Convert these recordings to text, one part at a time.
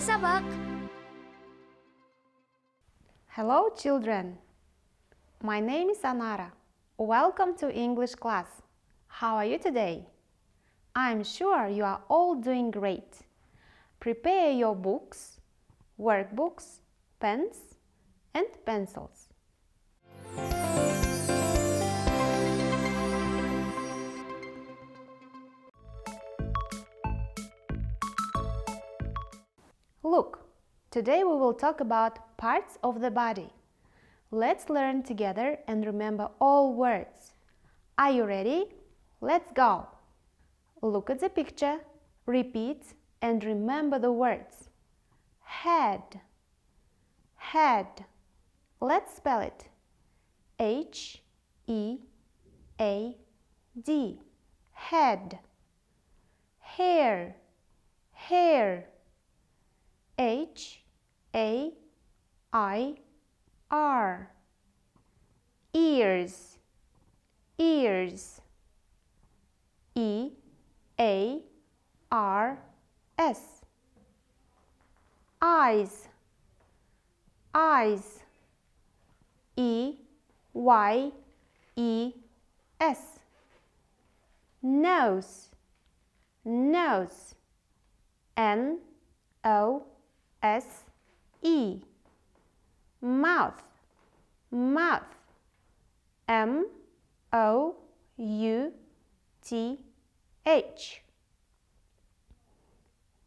sabak. Hello children, my name is Anara. Welcome to English class. How are you today? I'm sure you are all doing great. Prepare your books, workbooks, pens and pencils. Look, today we will talk about parts of the body. Let's learn together and remember all words. Are you ready? Let's go! Look at the picture, repeat and remember the words. Head, head. Let's spell it. H-E-A-D. Head. Hair, hair. H-A-I-R. Ears, ears. E-A-R-S. Eyes, eyes. E-Y-E-S. Nose, nose. N-O-S-E. Mouth, mouth. M-O-U-T-H.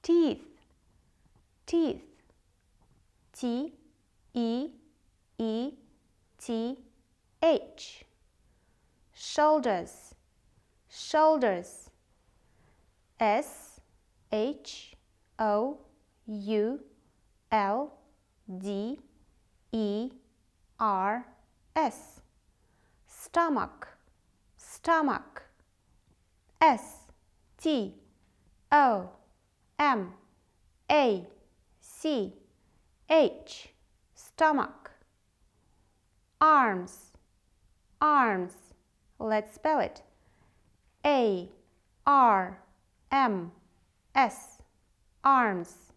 Teeth, teeth. T-E-E-T-H. Shoulders, shoulders. S-H-O-U-L-D-E-R-S. Stomach, stomach. S-T-O-M-A-C-H. Stomach. Arms, arms. Let's spell it. A-R-M-S. Arms.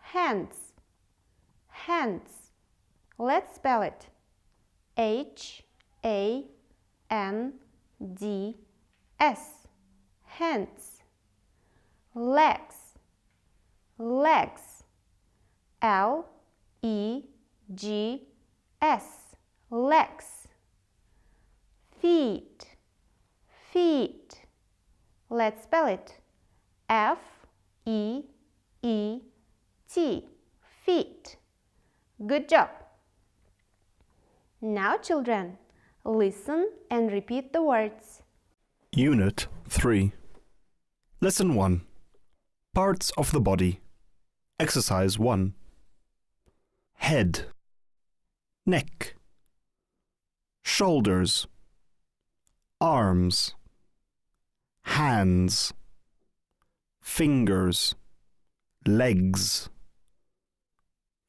Hands, hands. Let's spell it. H-A-N-D-S. Hands. Legs, legs. L-E-G-S. Legs. Feet, feet. Let's spell it. F-E-E-T. Feet. Good job. Now, children, listen and repeat the words. Unit 3. Lesson 1. Parts of the body. Exercise 1. Head, neck, shoulders, arms, hands, fingers, legs,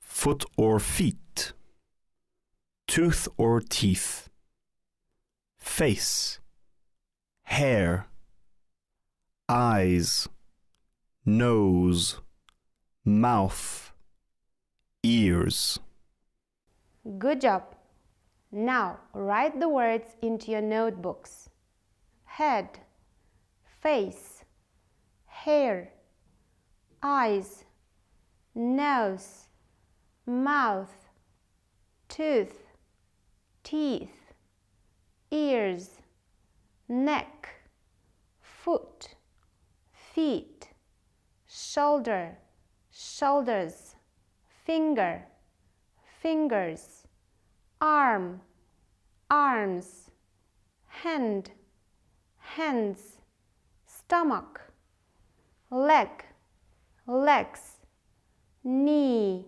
foot or feet, tooth or teeth, face, hair, eyes, nose, mouth, ears. Good job. Now write the words into your notebooks. Head, face, hair, eyes, nose, mouth, tooth, teeth, ears, neck, foot, feet, shoulder, shoulders, finger, fingers, arm, arms, hand, hands, stomach, leg, legs, knee,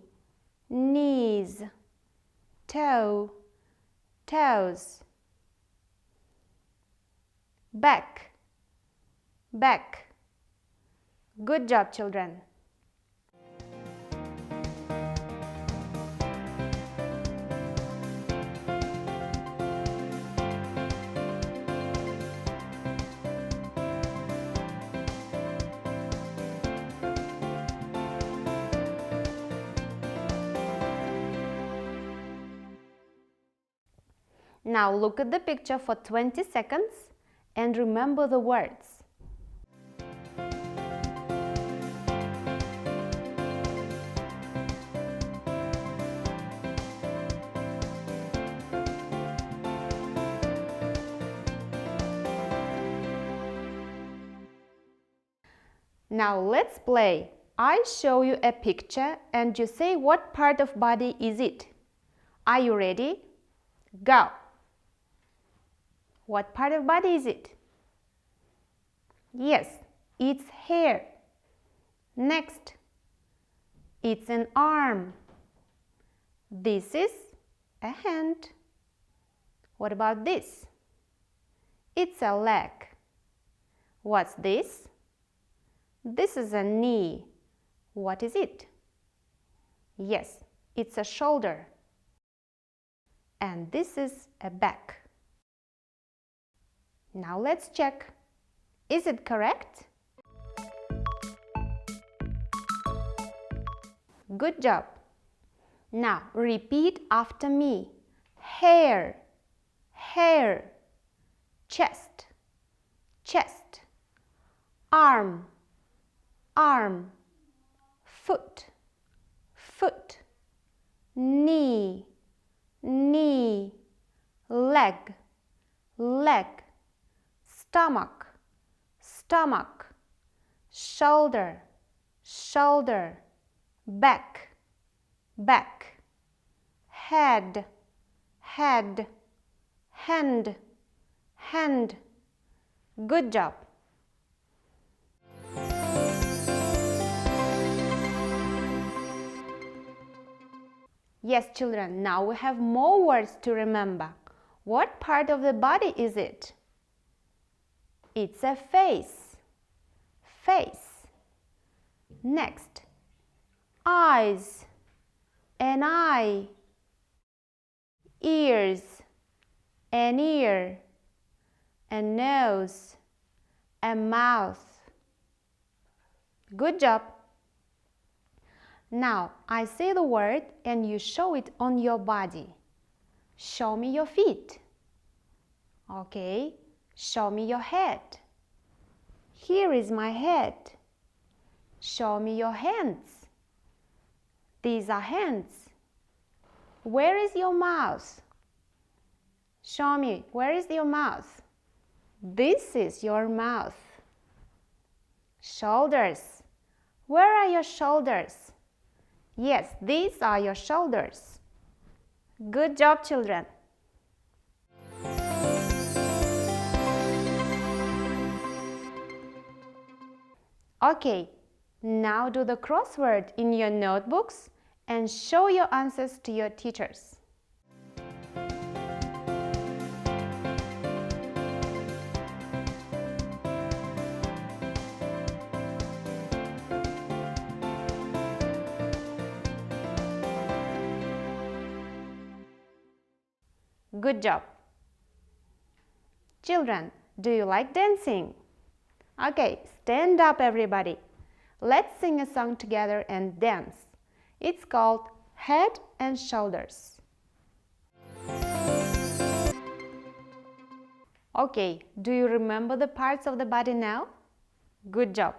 knees, toe, toes, back, back. Good job, children. Now look at the picture for 20 seconds and remember the words. Now let's play. I show you a picture and you say what part of body is it. Are you ready? Go! What part of body is it? Yes, it's hair. Next, it's an arm. This is a hand. What about this? It's a leg. What's this? This is a knee. What is it? Yes, it's a shoulder. And this is a back. Now let's check. Is it correct? Good job. Now repeat after me. Hair, hair, chest, chest, arm, arm, foot, foot, knee, knee, leg, leg, stomach, stomach, shoulder, shoulder, back, back, head, head, hand, hand. Good job. Yes, children, now we have more words to remember. What part of the body is it? It's a face. Face. Next, eyes, an eye, ears, an ear, a nose, a mouth. Good job. Now, I say the word and you show it on your body. Show me your feet. Okay, show me your head. Here is my head. Show me your hands. These are hands. Where is your mouth? Show me, where is your mouth? This is your mouth. Shoulders. Where are your shoulders? Yes, these are your shoulders. Good job, children. Okay, now do the crossword in your notebooks and show your answers to your teachers. Good job. Children, do you like dancing? Okay, stand up everybody. Let's sing a song together and dance. It's called Head and Shoulders. Okay, do you remember the parts of the body now? Good job.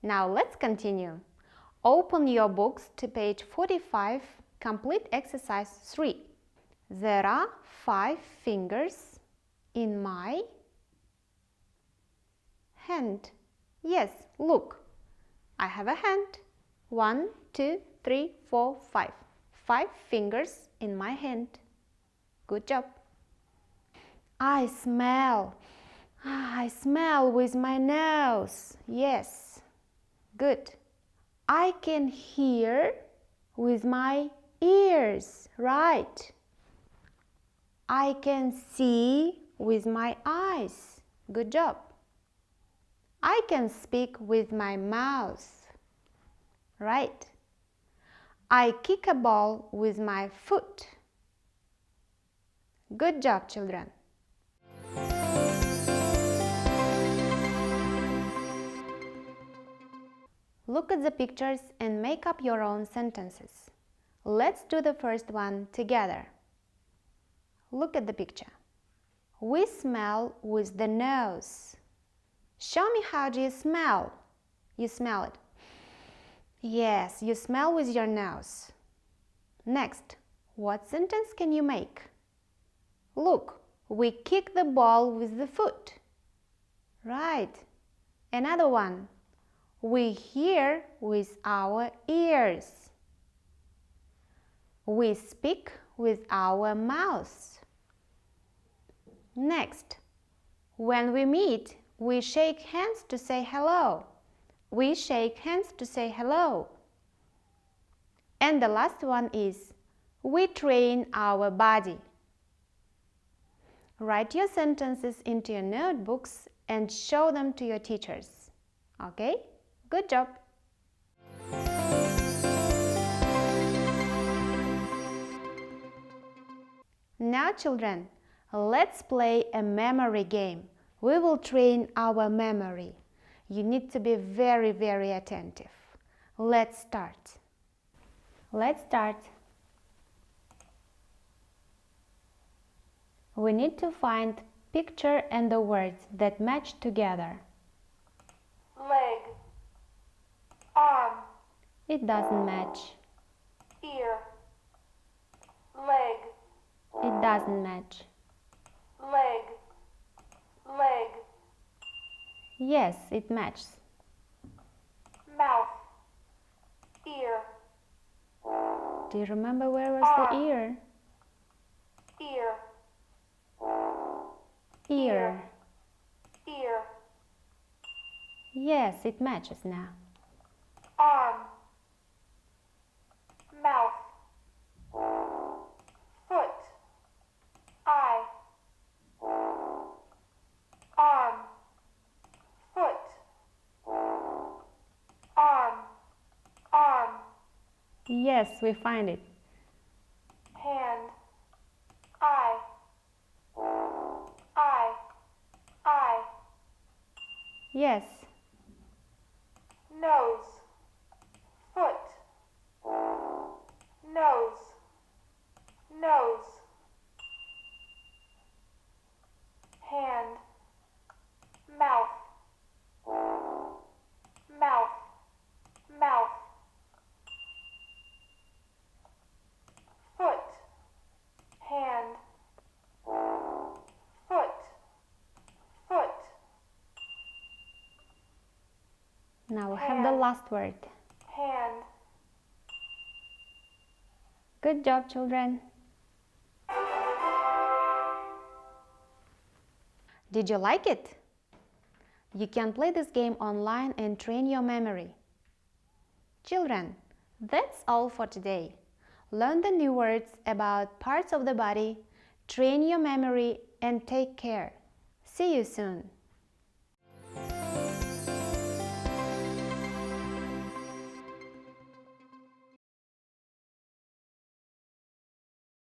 Now let's continue. Open your books to page 45, complete exercise 3. There are 5 fingers in my hand. Yes, look. I have a hand. 1, 2, 3, 4, 5. 5 fingers in my hand. Good job. I smell. I smell with my nose. Yes. Good. I can hear with my ears. Right. I can see with my eyes. Good job. I can speak with my mouth. Right. I kick a ball with my foot. Good job, children. Look at the pictures and make up your own sentences. Let's do the first one together. Look at the picture. We smell with the nose. Show me, how do you smell? You smell it. Yes, you smell with your nose. Next, what sentence can you make? Look, we kick the ball with the foot. Right. Another one. We hear with our ears. We speak with our mouths. Next, when we meet, we shake hands to say hello. We shake hands to say hello. And the last one is, we train our body. Write your sentences into your notebooks and show them to your teachers. Okay? Good job! Now, children, let's play a memory game. We will train our memory. You need to be very, very attentive. Let's start. We need to find picture and the words that match together. Leg, arm, It doesn't match. ear, leg, It doesn't match. leg, leg, Yes, it matches. mouth, ear, Do you remember where was the ear? ear, Ear. ear, Yes, it matches now. arm, mouth, foot, eye, arm, foot, arm, arm, Yes, we find it. hand, eye, eye, eye, Yes. nose, foot, nose, nose, hand, mouth, mouth, mouth, foot, hand, foot, foot, Now we have the Hand. last word. hand. Good job, children. Did you like it? You can play this game online and train your memory. Children, that's all for today. Learn the new words about parts of the body, train your memory, and take care. See you soon.